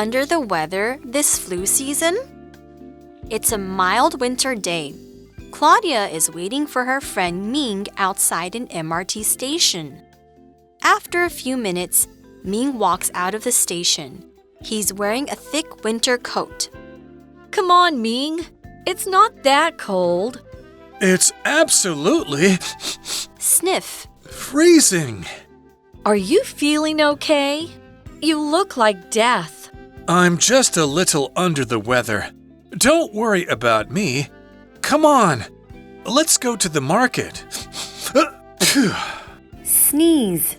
under the weather this flu season? It's a mild winter day. Claudia is waiting for her friend Ming outside an MRT station. After a few minutes, Ming walks out of the station. He's wearing a thick winter coat. Come on, Ming. It's not that cold. It's absolutely... Sniff. freezing. Are you feeling okay? You look like death. I'm just a little under the weather. Don't worry about me. Come on, let's go to the market. Sneeze.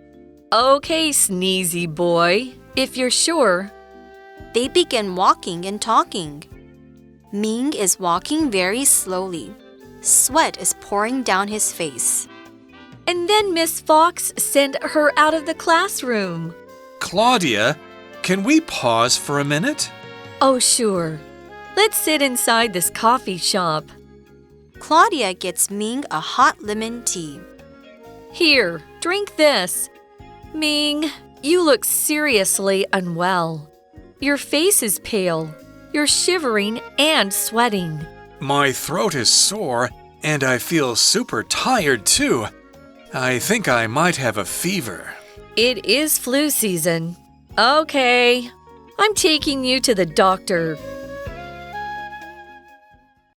Okay, sneezy boy, if you're sure. They begin walking and talking. Ming is walking very slowly. Sweat is pouring down his face. And then Miss Fox sent her out of the classroom. Claudia, can we pause for a minute? Oh, sure. Let's sit inside this coffee shop. Claudia gets Ming a hot lemon tea. Here, drink this. Ming, you look seriously unwell. Your face is pale. You're shivering and sweating. My throat is sore, and I feel super tired too. I think I might have a fever. It is flu season. Okay, I'm taking you to the doctor.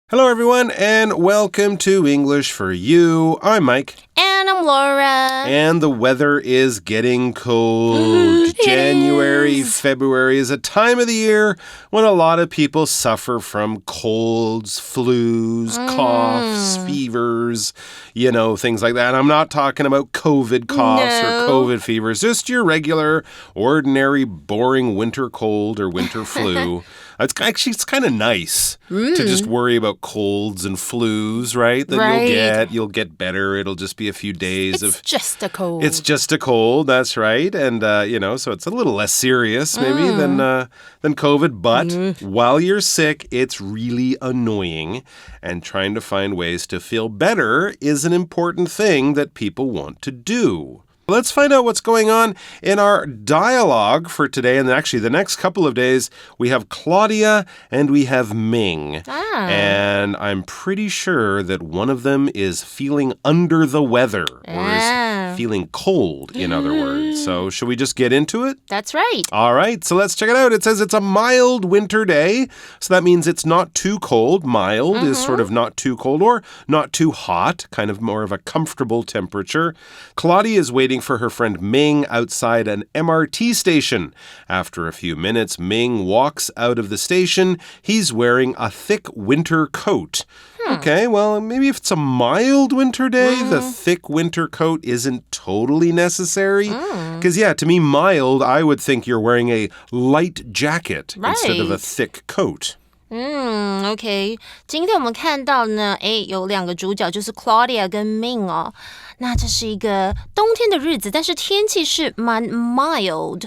Hello, everyone, and welcome to English for You. I'm Mike. And I'm Laura. And the weather is getting cold. January, February is a time of the year when a lot of people suffer from colds, flus, coughs, fevers, things like that. I'm not talking about COVID coughs or COVID fevers, just your regular, ordinary, boring winter cold or winter flu. It's kind of nice to just worry about colds and flus, right? That you'll get better. It'll just be a few days It's just a cold. It's just a cold, that's right. And, so it's a little less serious maybe than COVID. But while you're sick, it's really annoying. And trying to find ways to feel better is an important thing that people want to do. Let's find out what's going on in our dialogue for today. And actually, the next couple of days, we have Claudia and we have Ming. And I'm pretty sure that one of them is feeling under the weather or is feeling cold, in other words. So should we just get into it? That's right. All right, so let's check it out. It says it's a mild winter day. So that means it's not too cold. Mild is sort of not too cold or not too hot, kind of more of a comfortable temperature. Claudia is waiting for her friend Ming outside an MRT station. After a few minutes, Ming walks out of the station. He's wearing a thick winter coat. Okay, well, maybe if it's a mild winter day, the thick winter coat isn't totally necessary. Because, to me, mild, I would think you're wearing a light jacket instead of a thick coat. OK， 今天我们看到呢，有两个主角就是 Claudia 跟 Ming 哦。那这是一个冬天的日子，但是天气是蛮 mild。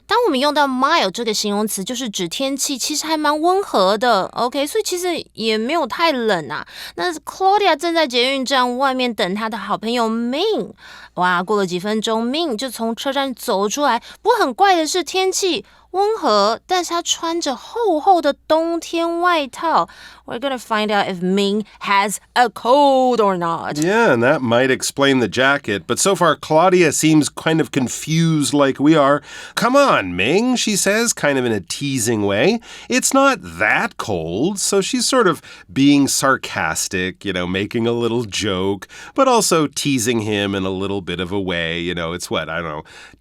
当我们用到 mild 这个形容词，就是指天气其实还蛮温和的 ，OK， 所以其实也没有太冷啊。那 Claudia 正在捷运站外面等她的好朋友 Ming。哇，过了几分钟 ，Ming 就从车站走出来。不过很怪的是，天气温和，但是他穿着厚厚的冬天外套。We're gonna find out if Ming has a cold or not. Yeah, and that might explain the jacket. But so far, Claudia seems kind of confused like we are. Come on, Ming, she says, kind of in a teasing way. It's not that cold. So she's sort of being sarcastic, making a little joke, but also teasing him in a little bit of a way. It's what,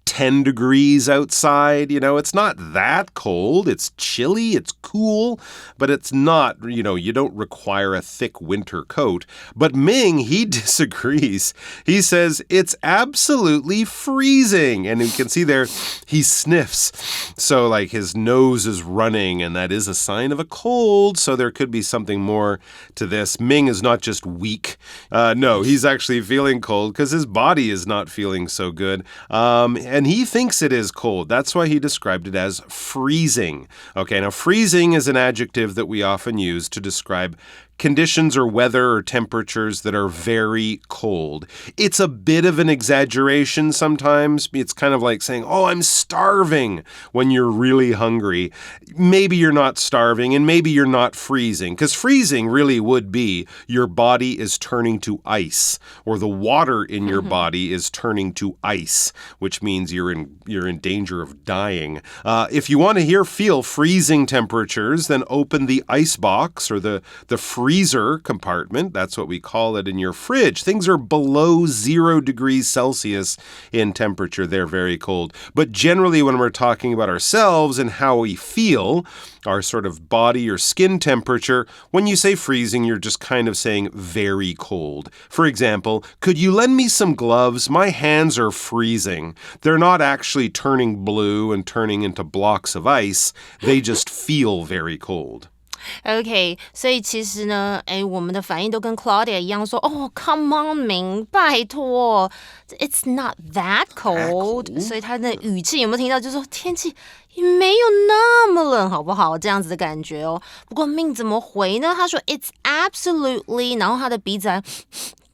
10 degrees outside. It's not that cold. It's chilly. It's cool. But it's not, you don't require a thick winter coat. But Ming, he disagrees. He says it's absolutely freezing. And you can see there, he sniffs. So like his nose is running, and that is a sign of a cold. So there could be something more to this. Ming is not just weak. No, he's actually feeling cold because his body is not feeling so good. And he thinks it is cold. That's why he described it as as freezing. Okay, now freezing is an adjective that we often use to describe conditions or weather or temperatures that are very cold. It's a bit of an exaggeration sometimes. It's kind of like saying, oh, I'm starving when you're really hungry. Maybe you're not starving and maybe you're not freezing, because freezing really would be your body is turning to ice, or the water in your body is turning to ice, which means you're in danger of dying. If you want to feel freezing temperatures, then open the ice box or the freezer compartment. That's what we call it in your fridge. Things are below 0 degrees Celsius in temperature. They're very cold. But generally, when we're talking about ourselves and how we feel, our sort of body or skin temperature, when you say freezing, you're just kind of saying very cold. For example, could you lend me some gloves? My hands are freezing. They're not actually turning blue and turning into blocks of ice. They just feel very cold. OK, 所以其实呢，我们的反应都跟 Claudia 一样说，哦 ，Come on, Ming， 拜托 ，It's not that cold。所以他的语气有没有听到？就是说天气没有那么冷，好不好？这样子的感觉哦。不过 Ming 怎么回呢？他说 It's absolutely， 然后他的鼻子还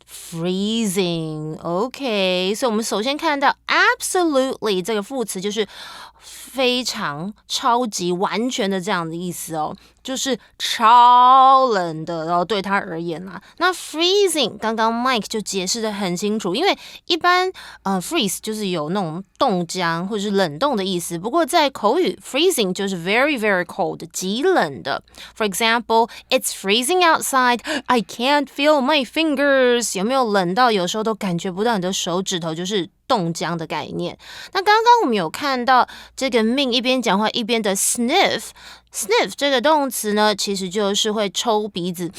freezing。OK， 所以我们首先看到 absolutely 这个副词就是非常、超级、完全的这样的意思哦，就是超冷的，然后对他而言啦。那 freezing 刚刚 Mike 就解释得很清楚，因为一般freeze 就是有那种冻僵或者是冷冻的意思，不过在口语 freezing 就是 very very cold 极冷的。For example, it's freezing outside. I can't feel my fingers. 有没有冷到有时候都感觉不到你的手指头，就是冻僵的概念。那刚刚我们有看到这个 Ming 一边讲话一边的 sniff 这个动词呢，其实就是会抽鼻子，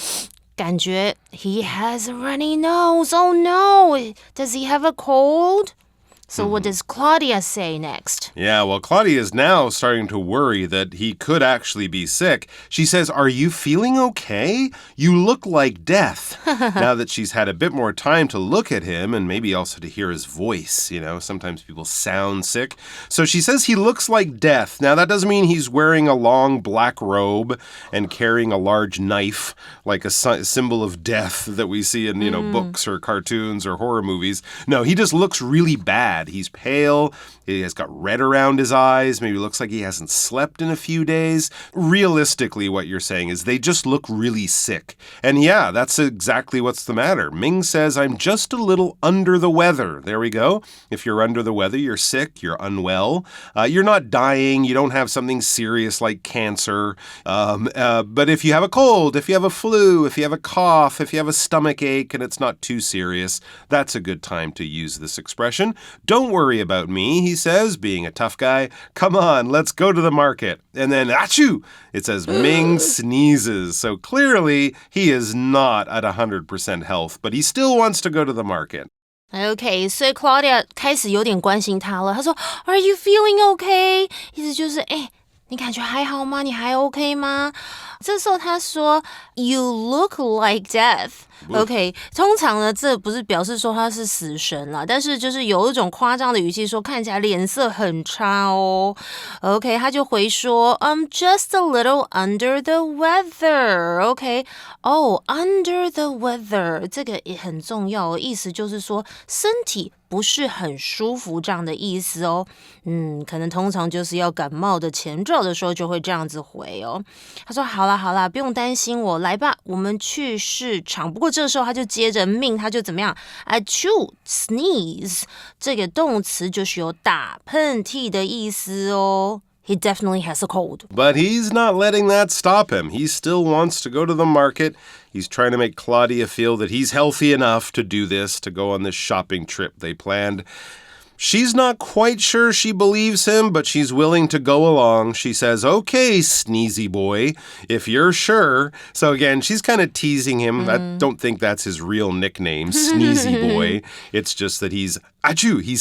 感觉 he has a runny nose. Oh no, does he have a cold? So what does Claudia say next? Yeah, well, Claudia is now starting to worry that he could actually be sick. She says, are you feeling okay? You look like death. Now that she's had a bit more time to look at him and maybe also to hear his voice, you know, sometimes people sound sick. So she says he looks like death. Now, that doesn't mean he's wearing a long black robe and carrying a large knife, like a symbol of death that we see in, you know, books or cartoons or horror movies. No, he just looks really bad. He's pale. He has got red around his eyes. Maybe looks like he hasn't slept in a few days. Realistically, what you're saying is they just look really sick. And yeah, that's exactly what's the matter. Ming says, I'm just a little under the weather. There we go. If you're under the weather, you're sick, you're unwell. You're not dying. You don't have something serious like cancer. But if you have a cold, if you have a flu, if you have a cough, if you have a stomach ache and it's not too serious, that's a good time to use this expression. Don't worry about me, he says, being a tough guy. Come on, let's go to the market. And then, achoo! It says Ming sneezes. So clearly, he is not at 100% health, but he still wants to go to the market. OK, 所以 Claudia 开始有点关心他了。他说 Are you feeling okay? 意思就是你感觉还好吗？你还 OK 吗？这时候他说 You look like death。OK， 通常呢，这不是表示说他是死神啦，但是就是有一种夸张的语气说看起来脸色很差哦。OK， 他就回说 I'm just a little under the weather。OK， under the weather 这个也很重要哦，意思就是说身体不是很舒服这样的意思哦。可能通常就是要感冒的前兆的时候就会这样子回哦。他说好啦，不用担心我，来吧，我们去市场。不过这时候他就接着命，他就怎么样？achoo sneeze 这个动词就是有打喷嚏的意思哦。He definitely has a cold. But he's not letting that stop him. He still wants to go to the market. He's trying to make Claudia feel that he's healthy enough to do this, to go on this shopping trip they planned. She's not quite sure she believes him, but she's willing to go along. She says, okay, sneezy boy, if you're sure. So again, she's kind of teasing him. I don't think that's his real nickname, sneezy boy. It's just that he's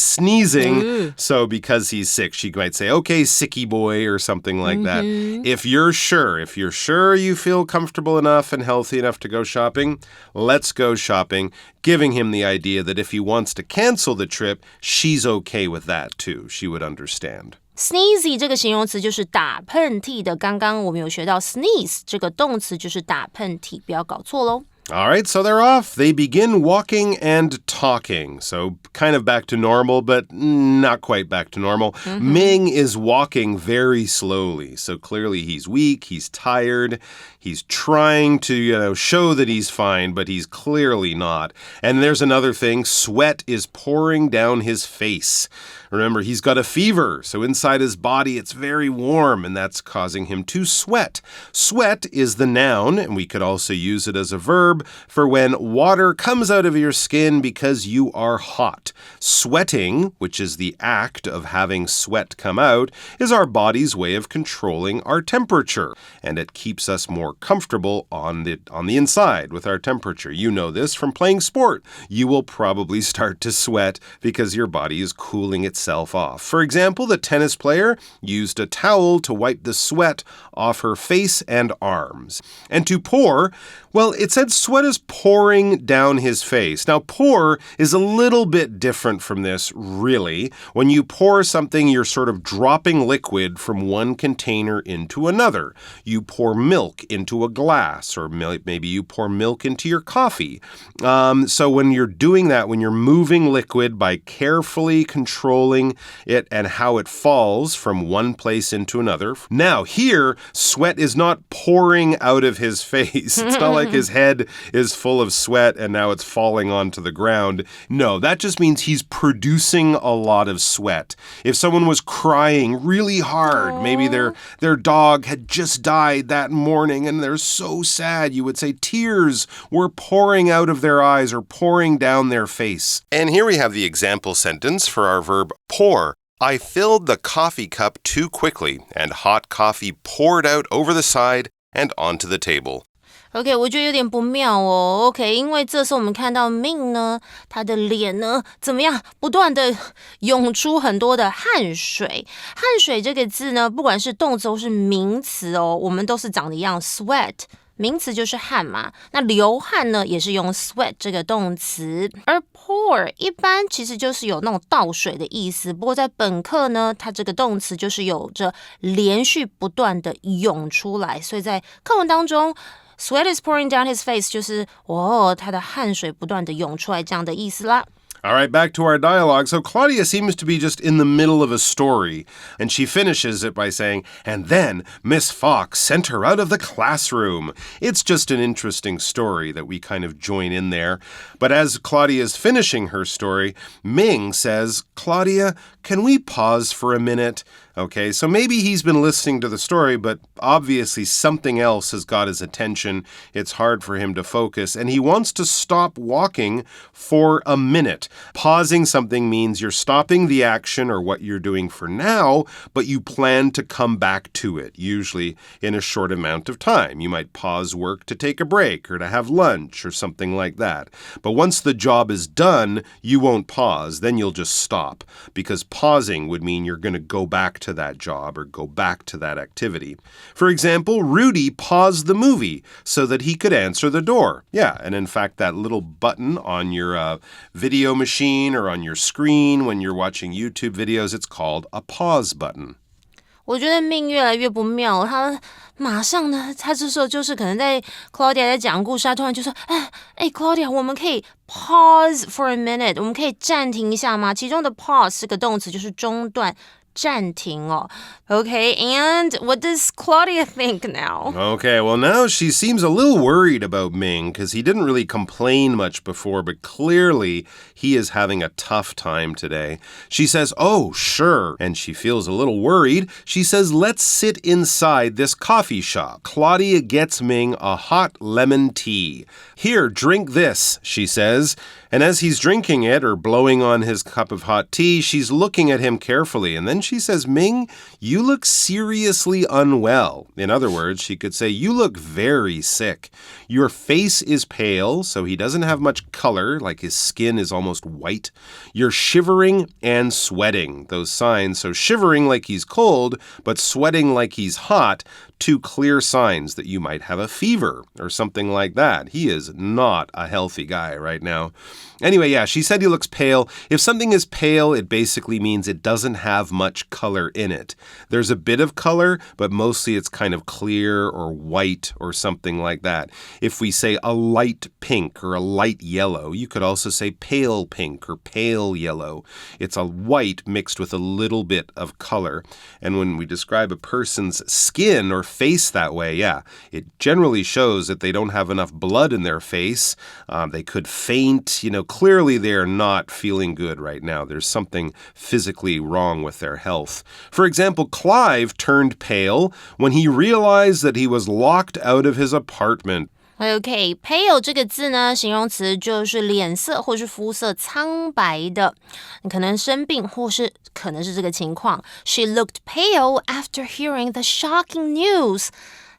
sneezing. So because he's sick, she might say, okay, sicky boy, or something like that. If you're sure you feel comfortable enough and healthy enough to go shopping, let's go shopping, giving him the idea that if he wants to cancel the trip, she's okay with that too. She would understand. Sneezy 这个形容词就是打喷嚏的，刚刚我们有学到 sneeze 这个动词就是打喷嚏，不要搞错咯。All right, so they're off. They begin walking and talking. So kind of back to normal, but not quite back to normal. Ming is walking very slowly. So clearly he's weak, he's tired. He's trying to, show that he's fine, but he's clearly not. And there's another thing. Sweat is pouring down his face. Remember, he's got a fever, so inside his body it's very warm, and that's causing him to sweat. Sweat is the noun, and we could also use it as a verb for when water comes out of your skin because you are hot. Sweating, which is the act of having sweat come out, is our body's way of controlling our temperature, and it keeps us more comfortable on the inside with our temperature. You know this from playing sport. You will probably start to sweat because your body is cooling itself off. For example, the tennis player used a towel to wipe the sweat off her face and arms. And to pour, well, it said sweat is pouring down his face. Now, pour is a little bit different from this, really. When you pour something, you're sort of dropping liquid from one container into another. You pour milk into a glass, or maybe you pour milk into your coffee. So when you're doing that, when you're moving liquid by carefully controlling it and how it falls from one place into another. Now, here, sweat is not pouring out of his face. It's not like his head is full of sweat and now it's falling onto the ground. No, that just means he's producing a lot of sweat. If someone was crying really hard, maybe their dog had just died that morning and they're so sad, you would say tears were pouring out of their eyes or pouring down their face. And here we have the example sentence for our verb pour. I filled the coffee cup too quickly, and hot coffee poured out over the side and onto the table. OK， 我觉得有点不妙哦。OK， 因为这时候我们看到 Ming 呢，他的脸呢怎么样？不断的涌出很多的汗水。汗水这个字呢，不管是动词或是名词哦，我们都是长得一样 ，sweat。名词就是汗嘛，那流汗呢也是用 sweat 这个动词，而 pour 一般其实就是有那种倒水的意思，不过在本课呢，它这个动词就是有着连续不断的涌出来，所以在课文当中 sweat is pouring down his face 就是他的汗水不断的涌出来这样的意思啦。All right, back to our dialogue. So Claudia seems to be just in the middle of a story, and she finishes it by saying, and then Miss Fox sent her out of the classroom. It's just an interesting story that we kind of join in there. But as Claudia is finishing her story, Ming says, Claudia, can we pause for a minute? Okay, so maybe he's been listening to the story, but obviously something else has got his attention. It's hard for him to focus, and he wants to stop walking for a minute. Pausing something means you're stopping the action or what you're doing for now, but you plan to come back to it, usually in a short amount of time. You might pause work to take a break or to have lunch or something like that. But once the job is done, you won't pause. Then you'll just stop, because pausing would mean you're going to go back to that job or go back to that activity. For example, Rudy paused the movie so that he could answer the door. Yeah, and in fact, that little button on your video machine or on your screen when you're watching YouTube videos, it's called a pause button. 我觉得命越来越不妙，他马上呢，他这时候就是可能在 Claudia 在讲故事，他突然就说，Claudia， 我们可以 pause for a minute， 我们可以暂停一下吗？其中的 pause 这个动词就是中断。暂停哦。Okay, and what does Claudia think now? Okay, well now she seems a little worried about Ming because he didn't really complain much before, but clearly he is having a tough time today. She says, oh, sure, and she feels a little worried. She says, let's sit inside this coffee shop. Claudia gets Ming a hot lemon tea. Here, drink this, she says. And as he's drinking it or blowing on his cup of hot tea, she's looking at him carefully. And then she says, Ming, you look seriously unwell. In other words, she could say, you look very sick. Your face is pale, so he doesn't have much color, like his skin is almost white. You're shivering and sweating, those signs. So shivering like he's cold, but sweating like he's hot. two clear signs that you might have a fever or something like that. He is not a healthy guy right now. Anyway, yeah, she said he looks pale. If something is pale, it basically means it doesn't have much color in it. There's a bit of color, but mostly it's kind of clear or white or something like that. If we say a light pink or a light yellow, you could also say pale pink or pale yellow. It's a white mixed with a little bit of color. And when we describe a person's skin or face that way, yeah, it generally shows that they don't have enough blood in their face. They could faint, Clearly, they are not feeling good right now. There's something physically wrong with their health. For example, Clive turned pale when he realized that he was locked out of his apartment. OK, pale 这个字呢，形容词就是脸色或是肤色苍白的，你可能生病，或是可能是这个情况。She looked pale after hearing the shocking news.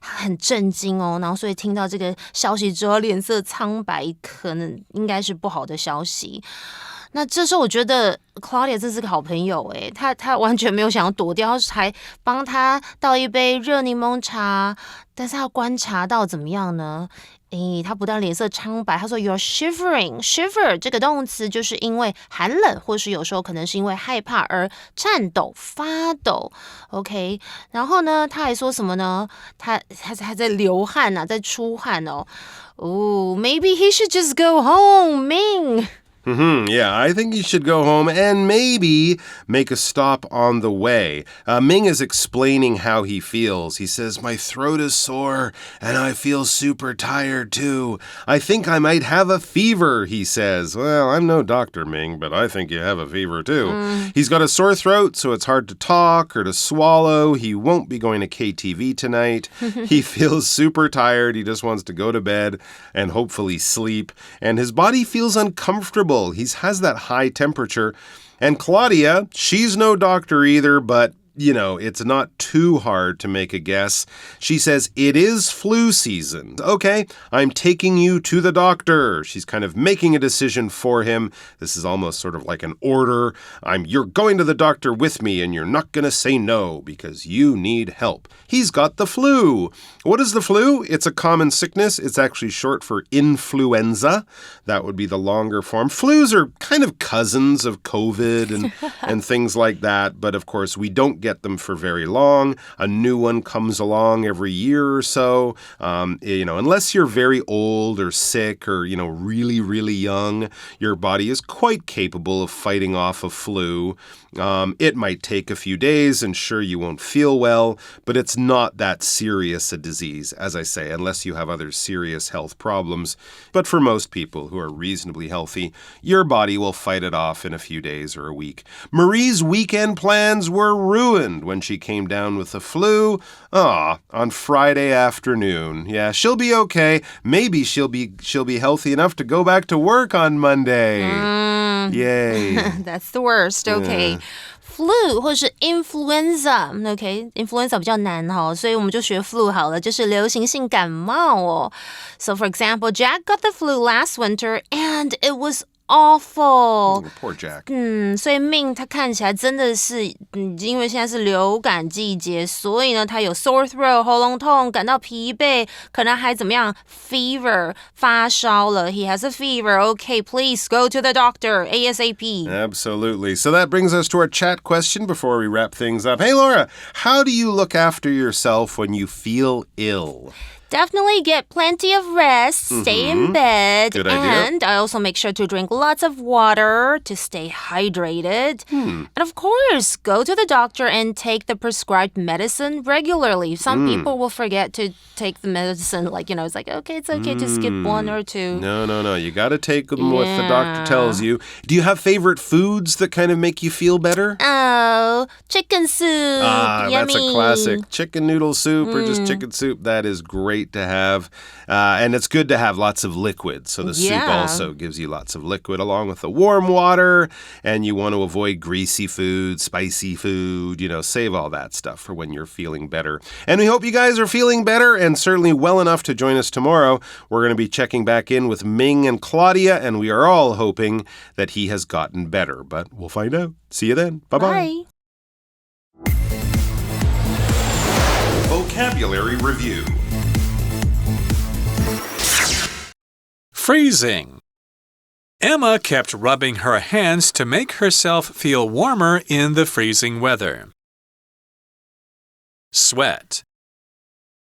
很震惊哦，然后所以听到这个消息之后，脸色苍白，可能应该是不好的消息。那这时候我觉得 Claudia 这是个好朋友诶，他完全没有想要躲掉，还帮他倒一杯热柠檬茶，但是他观察到怎么样呢？他不但脸色苍白，他说 You're shivering. Shiver 这个动词就是因为寒冷，或是有时候可能是因为害怕而颤抖、发抖。OK， 然后呢，他还说什么呢？他在流汗啊，在出汗哦。Maybe he should just go home, Ming.Yeah, I think he should go home and maybe make a stop on the way. Ming is explaining how he feels. He says, my throat is sore and I feel super tired too. I think I might have a fever, he says. Well, I'm no doctor, Ming, but I think you have a fever too. He's got a sore throat, so it's hard to talk or to swallow. He won't be going to KTV tonight. He feels super tired. He just wants to go to bed and hopefully sleep. And his body feels uncomfortable. He has that high temperature. And Claudia, she's no doctor either, but it's not too hard to make a guess. She says, it is flu season. Okay, I'm taking you to the doctor. She's kind of making a decision for him. This is almost sort of like an order. You're going to the doctor with me and you're not going to say no because you need help. He's got the flu. What is the flu? It's a common sickness. It's actually short for influenza. That would be the longer form. Flus are kind of cousins of COVID and things like that. But of course, we don't get them for very long. A new one comes along every year or so. Unless you're very old or sick or, really, really young, your body is quite capable of fighting off a flu. It might take a few days and sure you won't feel well, but it's not that serious a disease, as I say, unless you have other serious health problems. But for most people who are reasonably healthy, your body will fight it off in a few days or a week. Marie's weekend plans were ruined when she came down with the flu. On Friday afternoon. Yeah, she'll be okay.Maybe she'll be healthy enough to go back to work on Monday. Yay. That's the worst. Okay. Flu 或是 influenza, OK, influenza 比较难哈，所以我们就学 flu 好了，就是流行性感冒哦。So for example, Jack got the flu last winter and it was awful. Poor Jack. 所以 Ming 他看起来真的是，因为现在是流感季节，所以呢他有 sore throat 喉咙痛，感到疲惫，可能还怎么样 fever 发烧了。He has a fever. Okay, please go to the doctor ASAP. Absolutely. So that brings us to our chat question before we wrap things up. Hey Laura, how do you look after yourself when you feel ill? Definitely get plenty of rest, stay in bed, Good idea. And I also make sure to drink lots of water to stay hydrated. And of course, go to the doctor and take the prescribed medicine regularly. Some people will forget to take the medicine, it's like, okay, it's okay, just skip one or two. No. You got to take them what the doctor tells you. Do you have favorite foods that kind of make you feel better? Oh, chicken soup. Yummy. That's a classic. Chicken noodle soup or just chicken soup. That is great to have. And it's good to have lots of liquid. So the soup also gives you lots of liquid along with the warm water. And you want to avoid greasy food, spicy food, save all that stuff for when you're feeling better. And we hope you guys are feeling better and certainly well enough to join us tomorrow. We're going to be checking back in with Ming and Claudia, and we are all hoping that he has gotten better. But we'll find out. See you then. Bye-bye. Bye. vocabulary review. Freezing. Emma kept rubbing her hands to make herself feel warmer in the freezing weather. Sweat.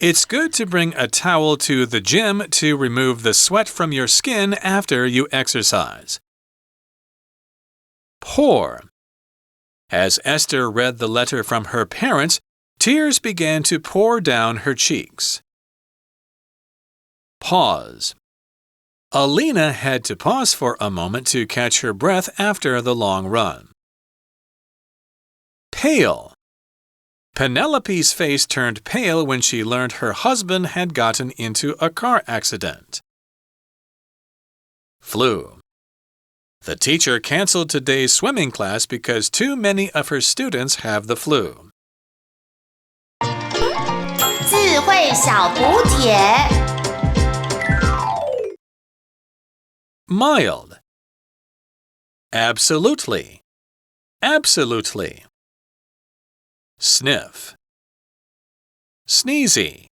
It's good to bring a towel to the gym to remove the sweat from your skin after you exercise. Pour. As Esther read the letter from her parents, tears began to pour down her cheeks. Pause. Alina had to pause for a moment to catch her breath after the long run. Pale. Penelope's face turned pale when she learned her husband had gotten into a car accident. Flu. The teacher canceled today's swimming class because too many of her students have the flu. 智慧小补帖 Mild. Absolutely. Absolutely. Sniff. Sneezy.